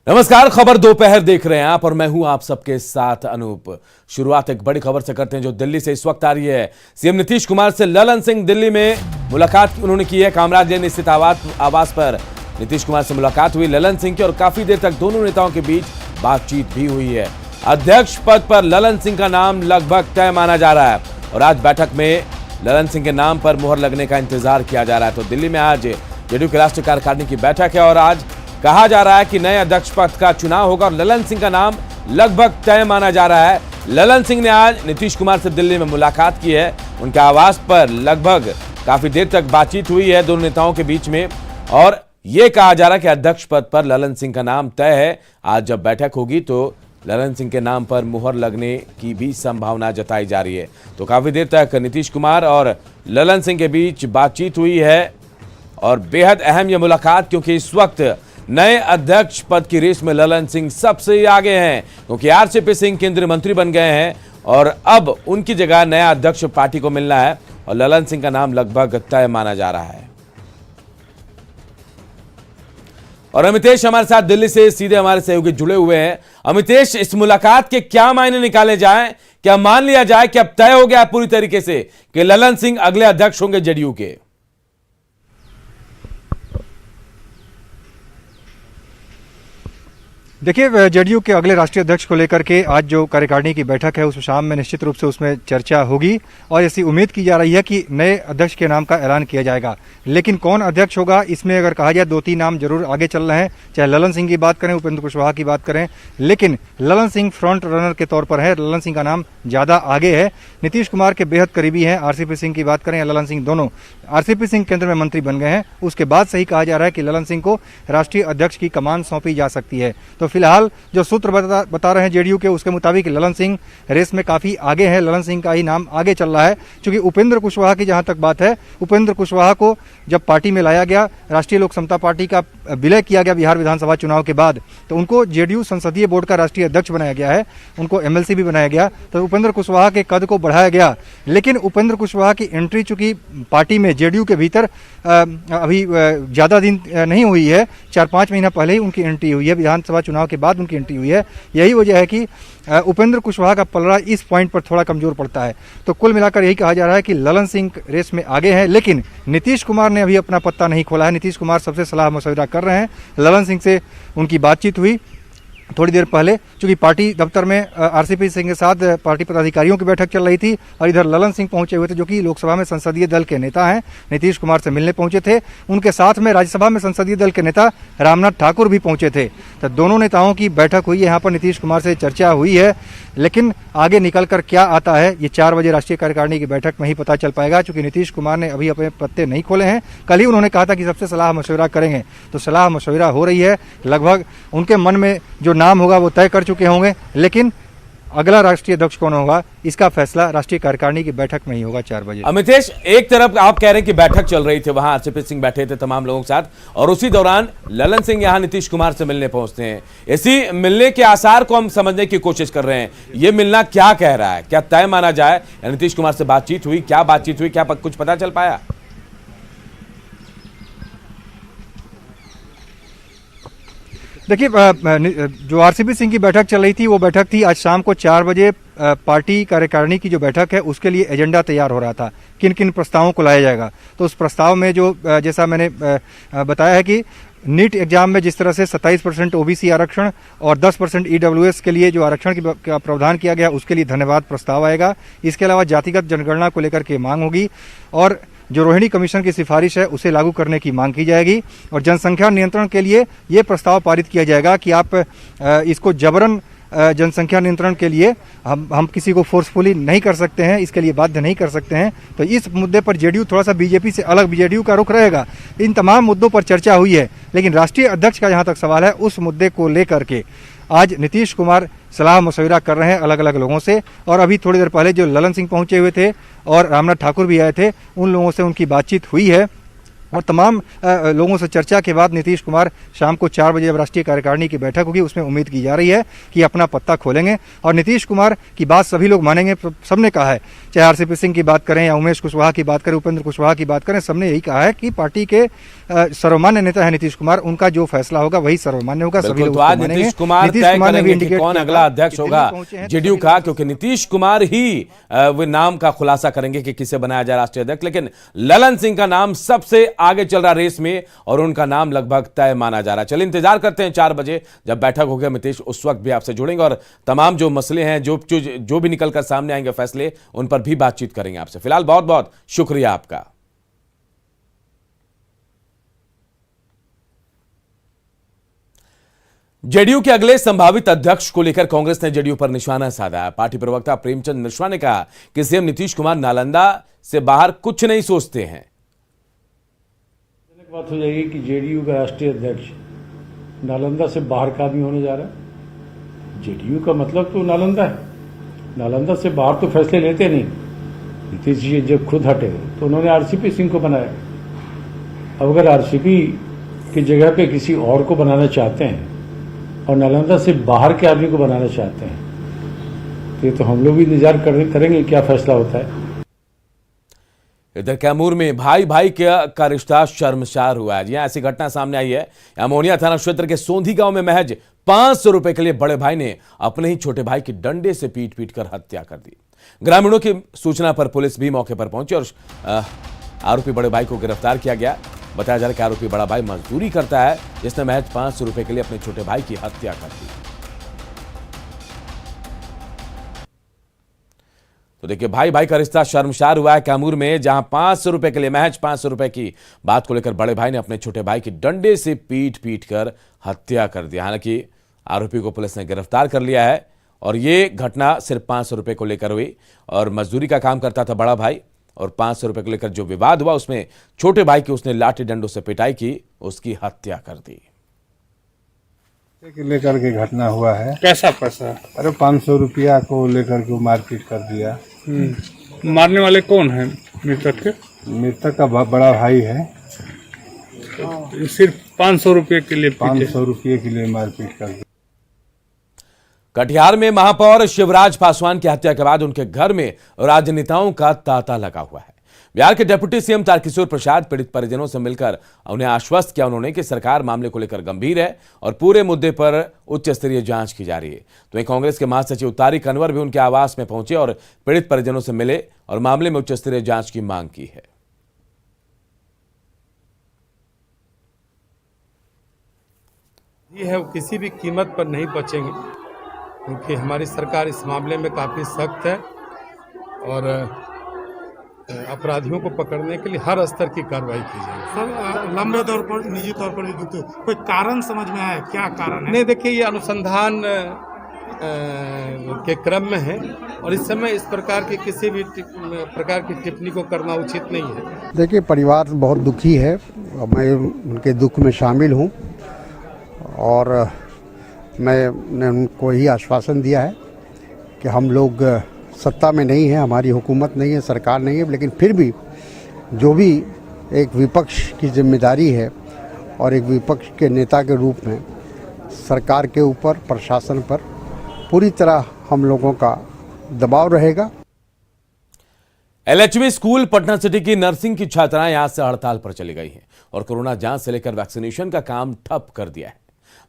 नमस्कार, खबर दोपहर देख रहे हैं आप और मैं हूं आप सबके साथ अनूप। शुरुआत एक बड़ी खबर से करते हैं जो दिल्ली से इस वक्त आ रही है। सीएम नीतीश कुमार से ललन सिंह दिल्ली में मुलाकात उन्होंने की है। कामराज लेन स्थित आवास पर नीतीश कुमार से मुलाकात हुई ललन सिंह की और काफी देर तक दोनों नेताओं के बीच बातचीत भी हुई है। अध्यक्ष पद पर ललन सिंह का नाम लगभग तय माना जा रहा है और आज बैठक में ललन सिंह के नाम पर मुहर लगने का इंतजार किया जा रहा है। तो दिल्ली में आज जेडीयू की राष्ट्रीय कार्यकारिणी की बैठक है और आज कहा जा रहा है कि नए अध्यक्ष पद का चुनाव होगा और ललन सिंह का नाम लगभग तय माना जा रहा है। ललन सिंह ने आज नीतीश कुमार से दिल्ली में मुलाकात की है। उनके आवास पर लगभग काफी देर तक बातचीत हुई है दोनों नेताओं के बीच में और यह कहा जा रहा है कि अध्यक्ष पद पर ललन सिंह का नाम तय है। आज जब बैठक होगी तो ललन सिंह के नाम पर मुहर लगने की भी संभावना जताई जा रही है। तो काफी देर तक नीतीश कुमार और ललन सिंह के बीच बातचीत हुई है और बेहद अहम यह मुलाकात, क्योंकि इस वक्त नए अध्यक्ष पद की रेस में ललन सिंह सबसे आगे हैं, क्योंकि आरसीपी सिंह केंद्रीय मंत्री बन गए हैं और अब उनकी जगह नया अध्यक्ष पार्टी को मिलना है और ललन सिंह का नाम लगभग तय माना जा रहा है। और अमितेश हमारे साथ दिल्ली से सीधे हमारे सहयोगी जुड़े हुए हैं। अमितेश, इस मुलाकात के क्या मायने निकाले जाएं? क्या मान लिया जाए कि अब तय हो गया पूरी तरीके से कि ललन सिंह अगले अध्यक्ष होंगे जेडीयू के? देखिए, जेडीयू के अगले राष्ट्रीय अध्यक्ष को लेकर के आज जो कार्यकारिणी की बैठक है उस शाम में निश्चित रूप से उसमें चर्चा होगी और ऐसी उम्मीद की जा रही है कि नए अध्यक्ष के नाम का ऐलान किया जाएगा। लेकिन कौन अध्यक्ष होगा, इसमें अगर कहा जाए दो तीन नाम जरूर आगे चल रहे हैं, चाहे ललन सिंह की बात करें, उपेंद्र कुशवाहा की बात करें, लेकिन ललन सिंह फ्रंट रनर के तौर पर है। ललन सिंह का नाम ज़्यादा आगे है। नीतीश कुमार के बेहद करीबी हैं। आरसीपी सिंह की बात करें या ललन सिंह, दोनों आरसीपी सिंह केंद्र में मंत्री बन गए हैं। उसके बाद सही कहा जा रहा है कि ललन सिंह को राष्ट्रीय अध्यक्ष की कमान सौंपी जा सकती है। तो फिलहाल जो सूत्र बता रहे हैं जेडीयू के, उसके मुताबिक ललन सिंह रेस में काफी आगे है। ललन सिंह का ही नाम आगे चल रहा है, क्योंकि उपेंद्र कुशवाहा की जहां तक बात है, उपेंद्र कुशवाहा को जब पार्टी में लाया गया, राष्ट्रीय लोक समता पार्टी का विलय किया गया बिहार विधानसभा चुनाव के बाद, तो उनको जेडीयू संसदीय बोर्ड का राष्ट्रीय अध्यक्ष बनाया गया है, उनको एमएलसी भी बनाया गया। तो उपेंद्र कुशवाहा के कद को बढ़ाया गया। लेकिन उपेंद्र कुशवाहा की एंट्री चूंकि पार्टी में जेडीयू के भीतर अभी ज्यादा दिन नहीं हुई है, 4-5 महीना पहले ही उनकी एंट्री हुई है, विधानसभा चुनाव के बाद उनकी एंट्री हुई है। यही वजह है कि उपेंद्र कुशवाहा का पलड़ा इस पॉइंट पर थोड़ा कमजोर पड़ता है। तो कुल मिलाकर यही कहा जा रहा है कि ललन सिंह रेस में आगे हैं, लेकिन नीतीश कुमार ने अभी अपना पत्ता नहीं खोला है। नीतीश कुमार सबसे सलाह मशविरा कर रहे हैं। ललन सिंह से उनकी बातचीत हुई थोड़ी देर पहले, चूंकि पार्टी दफ्तर में आरसीपी सिंह के साथ पार्टी पदाधिकारियों की बैठक चल रही थी और इधर ललन सिंह पहुंचे हुए थे, जो कि लोकसभा में संसदीय दल के नेता हैं, नीतीश कुमार से मिलने पहुंचे थे। उनके साथ में राज्यसभा में संसदीय दल के नेता रामनाथ ठाकुर भी पहुंचे थे। तो दोनों नेताओं की बैठक हुई है, यहाँ पर नीतीश कुमार से चर्चा हुई है। लेकिन आगे निकल कर क्या आता है, ये 4 बजे राष्ट्रीय कार्यकारिणी की बैठक में ही पता चल पाएगा, क्योंकि नीतीश कुमार ने अभी अपने पत्ते नहीं खोले हैं। कल ही उन्होंने कहा था कि सबसे सलाह मशविरा करेंगे, तो सलाह मशविरा हो रही है। लगभग उनके मन में जो नाम होगा वो तय कर चुके होंगे, लेकिन अगला राष्ट्रीय अध्यक्ष कौन होगा इसका फैसला राष्ट्रीय कार्यकारिणी की बैठक में ही होगा 4 बजे। अमितेश, एक तरफ आप कह रहे हैं कि बैठक चल रही थी, वहां आरसीपी सिंह बैठे थे तमाम लोगों के साथ और उसी दौरान ललन सिंह यहां नीतीश कुमार से मिलने पहुंचते हैं। इसी मिलने के आसार को हम समझने की कोशिश कर रहे हैं। ये मिलना क्या कह रहा है? क्या तय माना जाए? नीतीश कुमार से बातचीत हुई? क्या बातचीत हुई? क्या कुछ पता चल पाया? देखिए, जो आरसीपी सिंह की बैठक चल रही थी वो बैठक थी आज शाम को 4 बजे। पार्टी कार्यकारिणी की जो बैठक है उसके लिए एजेंडा तैयार हो रहा था, किन किन प्रस्तावों को लाया जाएगा। तो उस प्रस्ताव में जो जैसा मैंने बताया है कि नीट एग्जाम में जिस तरह से 27% ओबीसी आरक्षण और 10% ईडब्ल्यूएस के लिए जो आरक्षण का प्रावधान किया गया उसके लिए धन्यवाद प्रस्ताव आएगा। इसके अलावा जातिगत जनगणना को लेकर के मांग होगी और जो रोहिणी कमीशन की सिफारिश है उसे लागू करने की मांग की जाएगी और जनसंख्या नियंत्रण के लिए ये प्रस्ताव पारित किया जाएगा कि आप इसको जबरन जनसंख्या नियंत्रण के लिए हम किसी को फोर्सफुली नहीं कर सकते हैं, इसके लिए बाध्य नहीं कर सकते हैं। तो इस मुद्दे पर जेडीयू थोड़ा सा बीजेपी से अलग, जेडीयू का रुख रहेगा। इन तमाम मुद्दों पर चर्चा हुई है, लेकिन राष्ट्रीय अध्यक्ष का जहाँ तक सवाल है उस मुद्दे को लेकर के आज नीतीश कुमार सलाह मशविरा कर रहे हैं अलग अलग लोगों से। और अभी थोड़ी देर पहले जो ललन सिंह पहुंचे हुए थे और रामनाथ ठाकुर भी आए थे, उन लोगों से उनकी बातचीत हुई है और तमाम लोगों से चर्चा के बाद नीतीश कुमार शाम को 4 बजे जब राष्ट्रीय कार्यकारिणी की बैठक होगी उसमें उम्मीद की जा रही है कि अपना पत्ता खोलेंगे और नीतीश कुमार की बात सभी लोग मानेंगे। सबने कहा है, चाहे आरसीपी सिंह की बात करें या उमेश कुशवाहा की बात करें, उपेंद्र कुशवाहा की बात करें, सबने यही कहा है कि पार्टी के सर्वमान्य नेता है नीतीश कुमार, उनका जो फैसला होगा वही सर्वमान्य होगा। सभी लोग तो आज उसको नीतीश मानेंगे। कुमार नीतीश तय कुमार ने भी करेंगे कि इंडिकेट कौन किया अगला था अध्यक्ष कि होगा दिल्ली पहुंचे हैं तो जेडीयू सभी का, लोग- क्योंकि नीतीश कुमार ही वो नाम का खुलासा करेंगे कि किसे बनाया जाए राष्ट्रीय अध्यक्ष। लेकिन ललन सिंह का नाम सबसे आगे चल रहा रेस में और उनका नाम लगभग तय माना जा रहा है। चलिए इंतजार करते हैं 4 बजे जब बैठक होगी नीतीश, उस वक्त भी आपसे जुड़ेंगे और तमाम जो मसले हैं, जो भी निकलकर सामने आएंगे फैसले, उन पर भी बातचीत करेंगे आपसे। फिलहाल बहुत बहुत शुक्रिया आपका। जेडीयू के अगले संभावित अध्यक्ष को लेकर कांग्रेस ने जेडीयू पर निशाना साधा। पार्टी प्रवक्ता प्रेमचंद मिश्रा ने कहा कि सीएम नीतीश कुमार नालंदा से बाहर कुछ नहीं सोचते हैं। बात हो जाएगी कि जेडीयू का राष्ट्रीय अध्यक्ष नालंदा से बाहर का आदमी होने जा रहा है। जेडीयू का मतलब तो नालंदा है, नालंदा से बाहर तो फैसले लेते नहीं। नीतीश जी जब खुद हटे तो उन्होंने आरसीपी सिंह को बनाया। अब अगर आरसीपी की जगह पे किसी और को बनाना चाहते हैं और नालंदा से बाहर के आदमी को बनाना चाहते हैं तो ये तो हम लोग भी इंतजार करेंगे क्या फैसला होता है। इधर कैमूर में भाई भाई का रिश्ता शर्मसार हुआ है। यहां ऐसी घटना सामने आई है। अमोनिया थाना क्षेत्र के सोंधी गांव में महज 500 रुपए के लिए बड़े भाई ने अपने ही छोटे भाई की डंडे से पीट पीट कर हत्या कर दी। ग्रामीणों की सूचना पर पुलिस भी मौके पर पहुंची और आरोपी बड़े भाई को गिरफ्तार किया गया। बताया जा रहा है कि आरोपी बड़ा भाई मजदूरी करता है, जिसने महज 500 रुपए के लिए अपने छोटे भाई की हत्या कर दी। तो देखिए, भाई भाई का रिश्ता शर्मसार हुआ है कैमूर में, जहां 500 रुपए के लिए, महज 500 रुपए की बात को लेकर बड़े भाई ने अपने छोटे भाई की डंडे से पीट पीट कर हत्या कर दी। हालांकि आरोपी को पुलिस ने गिरफ्तार कर लिया है और ये घटना सिर्फ 500 रुपए को लेकर हुई और मजदूरी का काम करता था बड़ा भाई और 500 रुपए को लेकर जो विवाद हुआ उसमें छोटे भाई की उसने लाठी डंडों से पिटाई की, उसकी हत्या कर दी। लेकर के घटना हुआ है। कैसा पैसा? अरे 500 रुपया को लेकर के मारपीट कर दिया। मारने वाले कौन है मृतक के? मृतक का बड़ा भाई है। सिर्फ 500 रुपये के लिए 500 रुपये के लिए मारपीट कर दिया। कटिहार में महापौर शिवराज पासवान की हत्या के बाद उनके घर में राजनेताओं का तांता लगा हुआ है। बिहार के डिप्टी सीएम तारकिशोर प्रसाद पीड़ित परिजनों से मिलकर उन्हें आश्वस्त किया उन्होंने कि सरकार मामले को लेकर गंभीर है और पूरे मुद्दे पर उच्च स्तरीय जांच की जा रही है। तो कांग्रेस के महासचिव तारिक अनवर भी उनके आवास में पहुंचे और पीड़ित परिजनों से मिले और मामले में उच्च स्तरीय जांच की मांग की है। ये है वो किसी भी कीमत पर नहीं बचेंगे, क्योंकि हमारी सरकार इस मामले में काफ़ी सख्त है और अपराधियों को पकड़ने के लिए हर स्तर की कार्रवाई की जाएगी। सर, लंबे तौर पर निजी तौर पर भी कोई कारण समझ में आया, क्या कारण है? नहीं, देखिए, ये अनुसंधान के क्रम में है और इस समय इस प्रकार की किसी भी प्रकार की टिप्पणी को करना उचित नहीं है। देखिए, परिवार बहुत दुखी है और मैं उनके दुख में शामिल हूँ और मैंने उनको ही आश्वासन दिया है कि हम लोग सत्ता में नहीं है, हमारी हुकूमत नहीं है, सरकार नहीं है, लेकिन फिर भी जो भी एक विपक्ष की जिम्मेदारी है और एक विपक्ष के नेता के रूप में सरकार के ऊपर, प्रशासन पर पूरी तरह हम लोगों का दबाव रहेगा। एलएचबी स्कूल पटना सिटी की नर्सिंग की छात्राएं आज से हड़ताल पर चली गई हैं और कोरोना जांच से लेकर वैक्सीनेशन का काम ठप कर दिया है।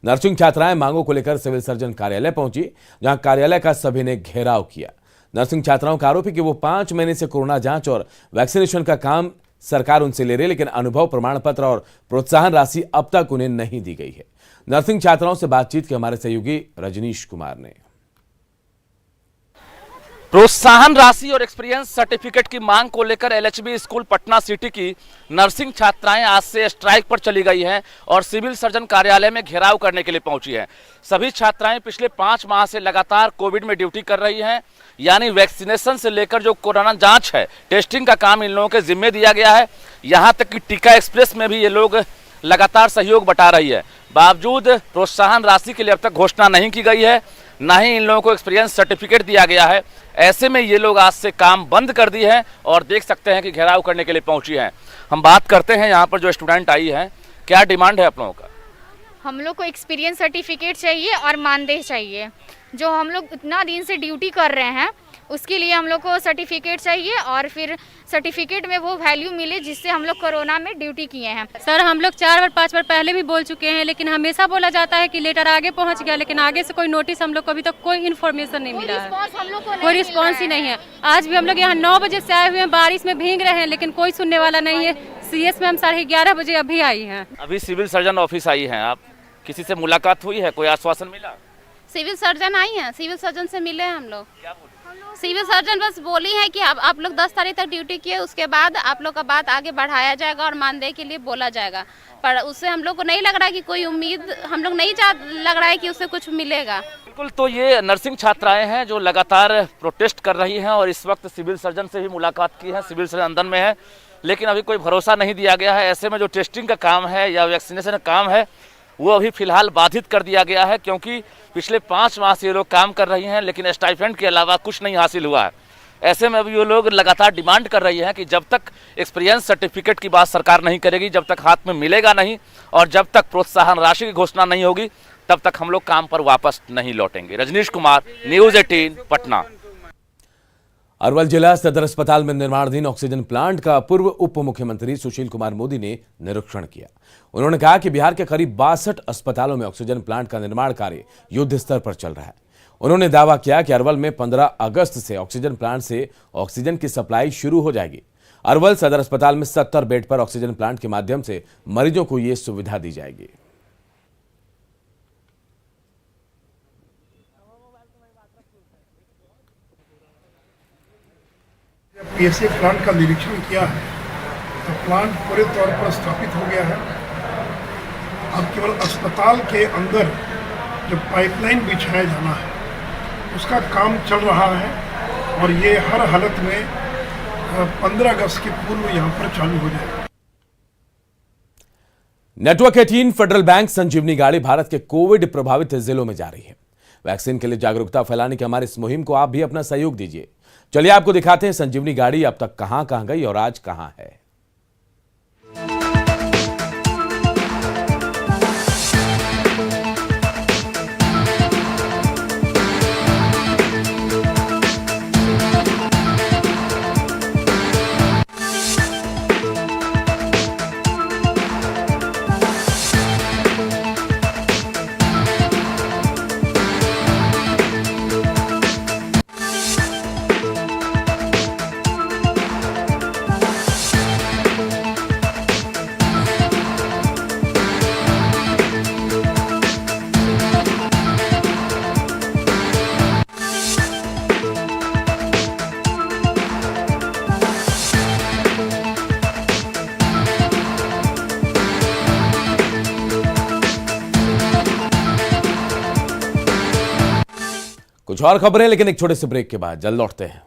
नर्सिंग छात्राएं मांगों को लेकर सिविल सर्जन कार्यालय पहुंची, जहां कार्यालय का सभी ने घेराव किया। नर्सिंग छात्राओं का आरोप है कि वो 5 महीने से कोरोना जांच और वैक्सीनेशन का काम सरकार उनसे ले रही है, लेकिन अनुभव प्रमाण पत्र और प्रोत्साहन राशि अब तक उन्हें नहीं दी गई है। नर्सिंग छात्राओं से बातचीत की हमारे सहयोगी रजनीश कुमार ने। प्रोत्साहन राशि और एक्सपीरियंस सर्टिफिकेट की मांग को लेकर एलएचबी स्कूल पटना सिटी की नर्सिंग छात्राएं आज से स्ट्राइक पर चली गई हैं और सिविल सर्जन कार्यालय में घेराव करने के लिए पहुंची हैं। सभी छात्राएं पिछले 5 माह से लगातार कोविड में ड्यूटी कर रही हैं, यानी वैक्सीनेशन से लेकर जो कोरोना जांच है, टेस्टिंग का काम इन लोगों के जिम्मे दिया गया है। यहाँ तक कि टीका एक्सप्रेस में भी ये लोग लगातार सहयोग बटा रही है। बावजूद प्रोत्साहन राशि के लिए अब तक घोषणा नहीं की गई है, ना ही इन लोगों को एक्सपीरियंस सर्टिफिकेट दिया गया है। ऐसे में ये लोग आज से काम बंद कर दी है और देख सकते हैं कि घेराव करने के लिए पहुंची हैं। हम बात करते हैं यहाँ पर जो स्टूडेंट आई है, क्या डिमांड है आप लोगों का? हम लोग को एक्सपीरियंस सर्टिफिकेट चाहिए और मानदेय चाहिए। जो हम लोग इतना दिन से ड्यूटी कर रहे हैं उसके लिए हम लोग को सर्टिफिकेट चाहिए और फिर सर्टिफिकेट में वो वैल्यू मिले जिससे हम लोग कोरोना में ड्यूटी किए हैं। सर हम लोग 4 बार 5 बार पहले भी बोल चुके हैं, लेकिन हमेशा बोला जाता है कि लेटर आगे पहुंच गया, लेकिन आगे से कोई नोटिस हम लोग को अभी तक कोई इन्फॉर्मेशन नहीं मिला है, कोई रिस्पॉन्स ही नहीं है। आज भी हम लोग यहाँ 9 बजे से आए हुए हैं, बारिश में भीग रहे हैं, लेकिन कोई सुनने वाला नहीं है। CS में हम 11:30 बजे अभी आई हैं। अभी सिविल सर्जन ऑफिस आई हैं आप, किसी से मुलाकात हुई है, कोई आश्वासन मिला? सिविल सर्जन आई हैं, सिविल सर्जन से मिले हैं हम लोग। सिविल सर्जन बस बोली है कि आप लोग 10 तारीख तक ड्यूटी किए, उसके बाद आप लोग का बात आगे बढ़ाया जाएगा और मानदेय के लिए बोला जाएगा, पर उससे हम लोग को नहीं लग रहा है कि कोई उम्मीद, हम लोग नहीं लग रहा है कि उससे कुछ मिलेगा। बिल्कुल, तो ये नर्सिंग छात्राएं हैं जो लगातार प्रोटेस्ट कर रही हैं और इस वक्त सिविल सर्जन से भी मुलाकात की है। सिविल सर्जन अंदर में है, लेकिन अभी कोई भरोसा नहीं दिया गया है। ऐसे में जो टेस्टिंग का काम है या वैक्सीनेशन का काम है वो अभी फिलहाल बाधित कर दिया गया है, क्योंकि पिछले 5 माह से ये लोग काम कर रही हैं, लेकिन स्टाइपेंड के अलावा कुछ नहीं हासिल हुआ है। ऐसे में अभी ये लोग लगातार डिमांड कर रही हैं कि जब तक एक्सपीरियंस सर्टिफिकेट की बात सरकार नहीं करेगी, जब तक हाथ में मिलेगा नहीं और जब तक प्रोत्साहन राशि की घोषणा नहीं होगी, तब तक हम लोग काम पर वापस नहीं लौटेंगे। रजनीश कुमार, न्यूज़ 18 पटना। अरवल जिला सदर अस्पताल में निर्माणाधीन ऑक्सीजन प्लांट का पूर्व उप मुख्यमंत्री सुशील कुमार मोदी ने निरीक्षण किया। उन्होंने कहा कि बिहार के करीब 62 अस्पतालों में ऑक्सीजन प्लांट का निर्माण कार्य युद्ध स्तर पर चल रहा है। उन्होंने दावा किया कि अरवल में 15 अगस्त से ऑक्सीजन प्लांट से ऑक्सीजन की सप्लाई शुरू हो जाएगी। अरवल सदर अस्पताल में 70 बेड पर ऑक्सीजन प्लांट के माध्यम से मरीजों को ये सुविधा दी जाएगी। PSA प्लांट का निरीक्षण किया है तो प्लांट पूरे तौर पर स्थापित हो गया है। अब केवल अस्पताल के अंदर जो पाइपलाइन बिछाया जाना है उसका काम चल रहा है और ये हर हालत में 15 अगस्त के पूर्व यहाँ पर चालू हो जाएगा। नेटवर्क 18 फेडरल बैंक संजीवनी गाड़ी भारत के कोविड प्रभावित जिलों में जा रही है। वैक्सीन के लिए जागरूकता फैलाने की हमारी इस मुहिम को आप भी अपना सहयोग दीजिए। चलिए आपको दिखाते हैं संजीवनी गाड़ी अब तक कहां कहां गई और आज कहां है। कुछ और खबरें, लेकिन एक छोटे से ब्रेक के बाद जल्द लौटते हैं।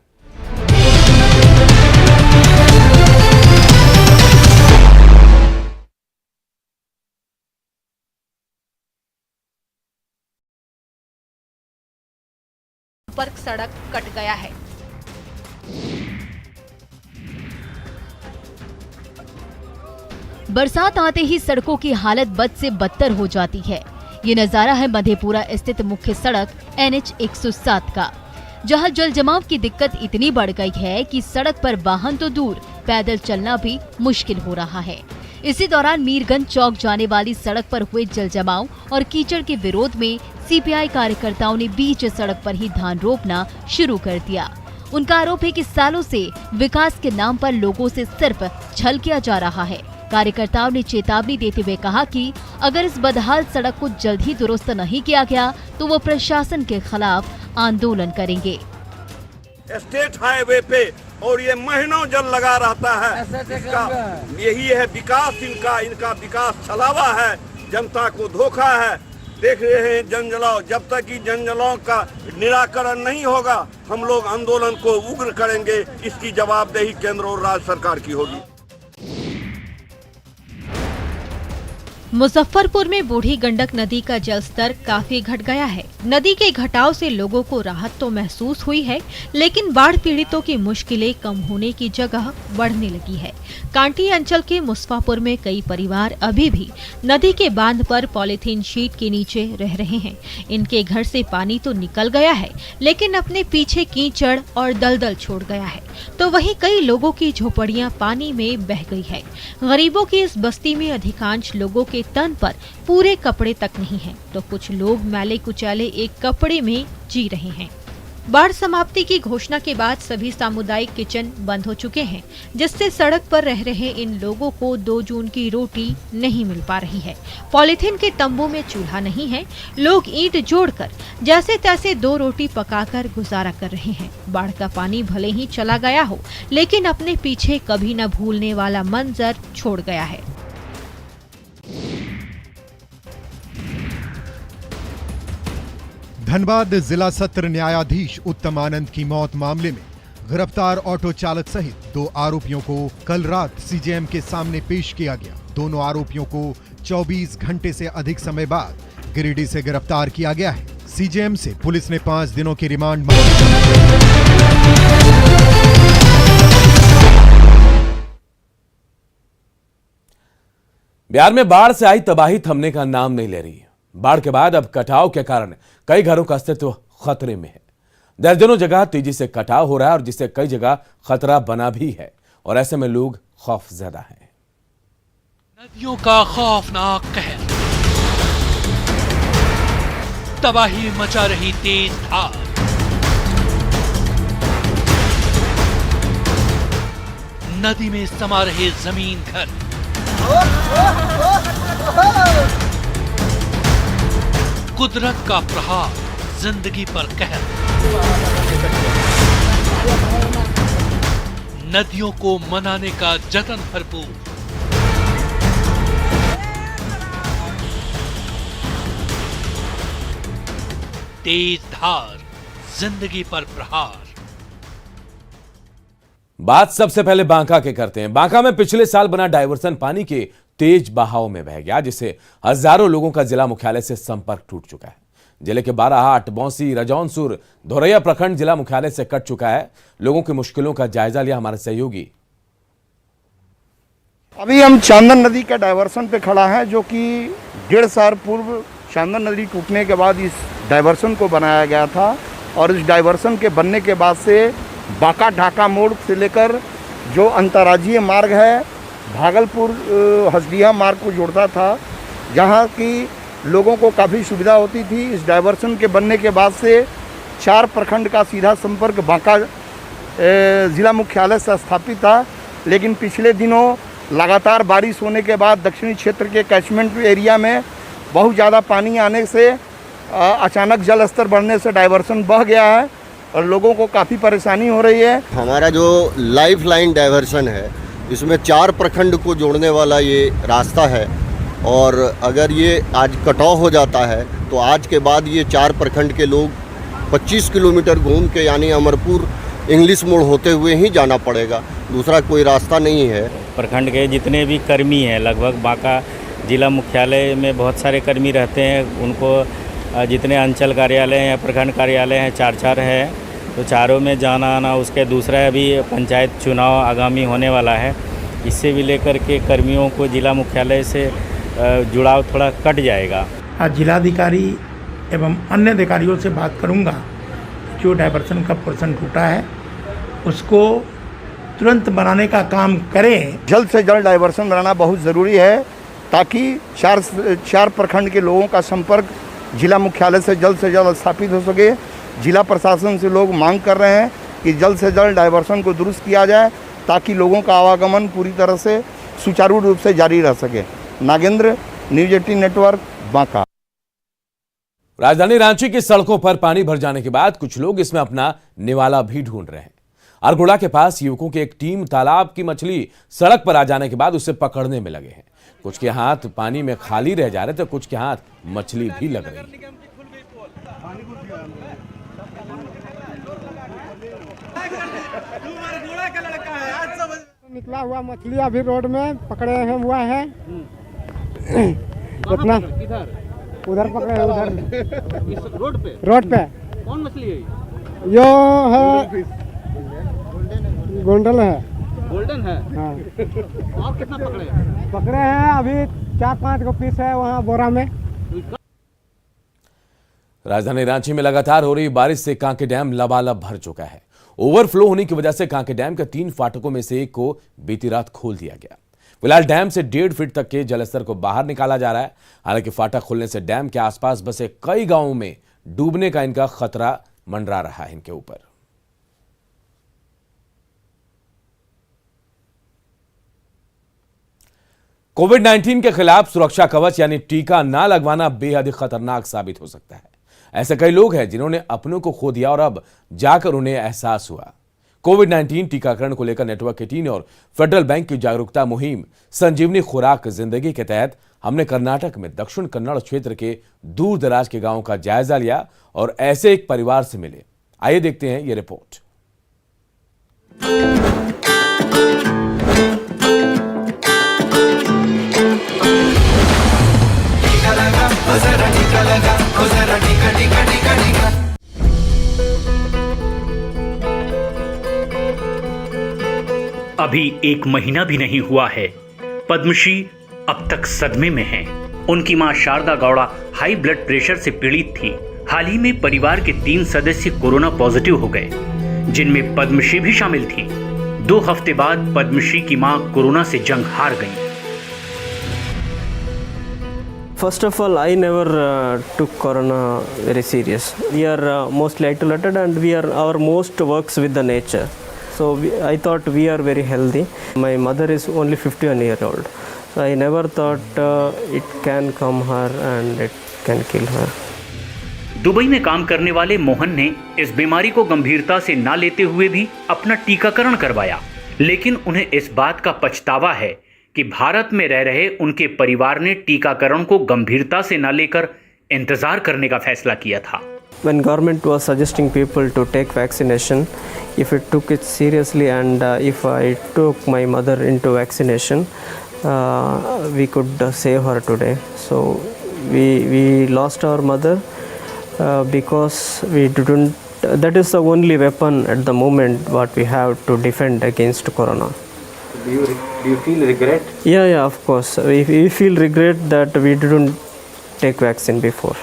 संपर्क सड़क कट गया है। बरसात आते ही सड़कों की हालत बद से बदतर हो जाती है। ये नजारा है मधेपुरा स्थित मुख्य सड़क NH 107 का, जहां जल जमाव की दिक्कत इतनी बढ़ गई है कि सड़क पर वाहन तो दूर, पैदल चलना भी मुश्किल हो रहा है। इसी दौरान मीरगंज चौक जाने वाली सड़क पर हुए जल जमाव और कीचड़ के विरोध में CPI कार्यकर्ताओं ने बीच सड़क पर ही धान रोपना शुरू कर दिया। उनका आरोप है कि सालों से विकास के नाम पर लोगों से सिर्फ छल किया जा रहा है। कार्यकर्ताओं ने चेतावनी देते हुए कहा कि अगर इस बदहाल सड़क को जल्द ही दुरुस्त नहीं किया गया तो वो प्रशासन के खिलाफ आंदोलन करेंगे। स्टेट हाईवे पे और ये महीनों जल लगा रहता है, इसका यही है विकास, इनका विकास छलावा है, जनता को धोखा है। देख रहे हैं जनजलाओ, जब तक कि जनजलाओं का निराकरण नहीं होगा हम लोग आंदोलन को उग्र करेंगे। इसकी जवाबदेही केंद्र और राज्य सरकार की होगी। मुजफ्फरपुर में बूढ़ी गंडक नदी का जलस्तर काफी घट गया है। नदी के घटाव से लोगों को राहत तो महसूस हुई है, लेकिन बाढ़ पीड़ितों की मुश्किलें कम होने की जगह बढ़ने लगी है। कांटी अंचल के मुजफ्फरपुर में कई परिवार अभी भी नदी के बांध पर पॉलीथीन शीट के नीचे रह रहे हैं। इनके घर से पानी तो निकल गया है, लेकिन अपने पीछे कीचड़ और दलदल छोड़ गया है। तो वहीं कई लोगों की झोपड़ियां पानी में बह गई है। गरीबों की इस बस्ती में अधिकांश लोगों के तन पर पूरे कपड़े तक नहीं हैं, तो कुछ लोग मैले कुचैले एक कपड़े में जी रहे हैं। बाढ़ समाप्ति की घोषणा के बाद सभी सामुदायिक किचन बंद हो चुके हैं, जिससे सड़क पर रह रहे इन लोगों को 2 जून की रोटी नहीं मिल पा रही है। पॉलीथीन के तंबू में चूल्हा नहीं है, लोग ईंट जोड़कर जैसे तैसे 2 रोटी पकाकर गुजारा कर रहे हैं। बाढ़ का पानी भले ही चला गया हो, लेकिन अपने पीछे कभी न भूलने वाला मंजर छोड़ गया है। धनबाद जिला सत्र न्यायाधीश उत्तम आनंद की मौत मामले में गिरफ्तार ऑटो चालक सहित 2 आरोपियों को कल रात सीजेएम के सामने पेश किया गया। दोनों आरोपियों को 24 घंटे से अधिक समय बाद गिरिडीह से गिरफ्तार किया गया है। सीजेएम से पुलिस ने 5 दिनों की रिमांड मांगी। बिहार में बाढ़ से आई तबाही थमने का नाम नहीं ले रही है। बाढ़ के बाद अब कटाव के कारण कई घरों का अस्तित्व खतरे में है। दर्जनों जगह तेजी से कटाव हो रहा है और जिससे कई जगह खतरा बना भी है, और ऐसे में लोग खौफजदा हैं। नदियों का खौफनाक कहर, तबाही मचा रही तेज धार, नदी में समा रहे जमीन घर, कुदरत का प्रहार, जिंदगी पर कहर, नदियों को मनाने का जतन भरपूर। तेज धार, जिंदगी पर प्रहार। बात सबसे पहले बांका के करते हैं। बांका में पिछले साल बना डायवर्सन पानी के तेज बहाव में बह गया, जिससे हजारों लोगों का जिला मुख्यालय से संपर्क टूट चुका है। जिले के बाराहाट, बौंसी, रजौनसुर, धोरैया प्रखंड जिला मुख्यालय से कट चुका है। लोगों की मुश्किलों का जायजा लिया हमारे सहयोगी। अभी हम चांदन नदी का डायवर्सन पे खड़ा है, जो कि 1.5 साल पूर्व चांदन नदी टूटने के बाद इस डायवर्सन को बनाया गया था। और इस डायवर्सन के बनने के बाद से बांका ढाका मोड़ से लेकर जो अंतर्राज्यीय मार्ग है भागलपुर हसदिया मार्ग को जोड़ता था, जहाँ की लोगों को काफ़ी सुविधा होती थी। इस डायवर्सन के बनने के बाद से 4 प्रखंड का सीधा संपर्क बांका ज़िला मुख्यालय से स्थापित था। लेकिन पिछले दिनों लगातार बारिश होने के बाद दक्षिणी क्षेत्र के कैचमेंट एरिया में बहुत ज़्यादा पानी आने से अचानक जल स्तर बढ़ने से डायवर्सन बह गया है और लोगों को काफ़ी परेशानी हो रही है। हमारा जो लाइफ लाइन डायवर्सन है, इसमें 4 प्रखंड को जोड़ने वाला ये रास्ता है, और अगर ये आज कटाव हो जाता है तो आज के बाद ये 4 प्रखंड के लोग 25 किलोमीटर घूम के यानी अमरपुर इंग्लिश मोड़ होते हुए ही जाना पड़ेगा, दूसरा कोई रास्ता नहीं है। प्रखंड के जितने भी कर्मी हैं, लगभग बांका जिला मुख्यालय में बहुत सारे कर्मी रहते हैं, उनको जितने अंचल कार्यालय हैं, प्रखंड कार्यालय हैं, 4 है, तो चारों में जाना आना। उसके दूसरा अभी पंचायत चुनाव आगामी होने वाला है, इससे भी लेकर के कर्मियों को जिला मुख्यालय से जुड़ाव थोड़ा कट जाएगा। आज जिलाधिकारी एवं अन्य अधिकारियों से बात करूंगा, जो डायवर्सन का पोर्शन टूटा है उसको तुरंत बनाने का काम करें। जल्द से जल्द डायवर्सन बनाना बहुत ज़रूरी है, ताकि 4 प्रखंड के लोगों का संपर्क जिला मुख्यालय से जल्द स्थापित हो सके। जिला प्रशासन से लोग मांग कर रहे हैं कि जल्द से जल्द डायवर्सन को दुरुस्त किया जाए, ताकि लोगों का आवागमन पूरी तरह से सुचारू रूप से जारी रह सके। Nagendra, news 18 network, Banka. राजधानी रांची की सड़कों पर पानी भर जाने के बाद कुछ लोग इसमें अपना निवाला भी ढूंढ रहे हैं। अरगोड़ा के पास युवकों की एक टीम तालाब की मछली सड़क पर आ जाने के बाद उसे पकड़ने में लगे हैं। कुछ के हाथ पानी में खाली रह जा रहे थे, कुछ के हाथ मछली भी लग रही है। निकला हुआ मछली अभी रोड में पकड़े हुआ है। उतना किधर? उधर पकड़े, उधर इस रोड पे? रोड पे। कौन मछली है ये? यो है गोल्डन है। गोल्डन है? हाँ। और कितना पकड़े? पकड़े हैं अभी 4-5 को पीस है वहाँ बोरा में। राजधानी रांची में लगातार हो रही बारिश से कांके डैम लबालब भर चुका है। ओवरफ्लो होने की वजह से कांके डैम के 3 फाटकों में से एक को बीती रात खोल दिया गया। फिलहाल डैम से 1.5 फीट तक के जलस्तर को बाहर निकाला जा रहा है। हालांकि फाटक खुलने से डैम के आसपास बसे कई गांवों में डूबने का इनका खतरा मंडरा रहा है इनके ऊपर। कोविड-19 के खिलाफ सुरक्षा कवच यानी टीका ना लगवाना बेहद खतरनाक साबित हो सकता है। ऐसे कई लोग हैं जिन्होंने अपनों को खो दिया और अब जाकर उन्हें एहसास हुआ। कोविड-19 टीकाकरण को लेकर नेटवर्क 18 और फेडरल बैंक की जागरूकता मुहिम संजीवनी खुराक जिंदगी के तहत हमने कर्नाटक में दक्षिण कन्नड़ क्षेत्र के दूर दराज के गांवों का जायजा लिया और ऐसे एक परिवार से मिले। आइए देखते हैं ये रिपोर्ट। अभी 1 महीना भी नहीं हुआ है, पद्मश्री अब तक सदमे में हैं। उनकी मां Sharada Gowda high blood pressure से पीड़ित थीं। हाल ही में परिवार के 3 सदस्य कोरोना पॉजिटिव हो गए, जिनमें पद्मश्री भी शामिल थीं। 2 हफ्ते बाद पद्मश्री की मां कोरोना से जंग हार गईं। First of all, I never took corona very serious. We are mostly isolated and our most works with the nature. So I thought we are very healthy. My mother is only 51-year-old. So I never thought it can come her and it can kill her. Dubai में काम करने वाले मोहन ने इस बीमारी को गंभीरता से ना लेते हुए भी अपना टीकाकरण करवाया, लेकिन उन्हें इस बात का पछतावा है कि भारत में रह रहे उनके परिवार ने टीकाकरण को गंभीरता से न लेकर इंतजार करने का फैसला किया था। When government was suggesting people to take vaccination, if it took it seriously and if I took my mother into vaccination, we could save her today. So we lost our mother because we didn't. That is the only weapon at the moment what we have to defend against corona. Do you feel regret? Yeah, of course. We feel regret that we didn't take vaccine before.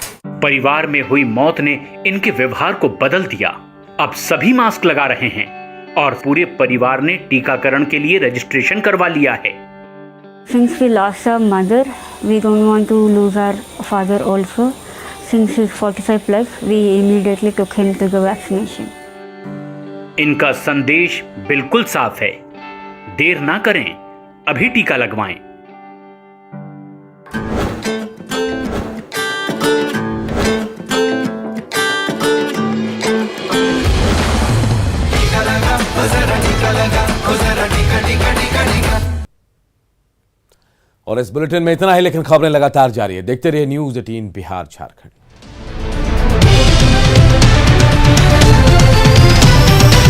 परिवार में हुई मौत ने इनके व्यवहार को बदल दिया। अब सभी मास्क लगा रहे हैं और पूरे परिवार ने टीकाकरण के लिए रजिस्ट्रेशन करवा लिया है। Since we lost our mother, we don't want to lose our father also. Since he's 45 plus, we immediately took him to the vaccination. इनका संदेश बिल्कुल साफ है, देर ना करें, अभी टीका लगवाएं। और इस बुलेटिन में इतना ही, लेकिन खबरें लगातार जारी है। देखते रहिए न्यूज़ 18 बिहार झारखंड।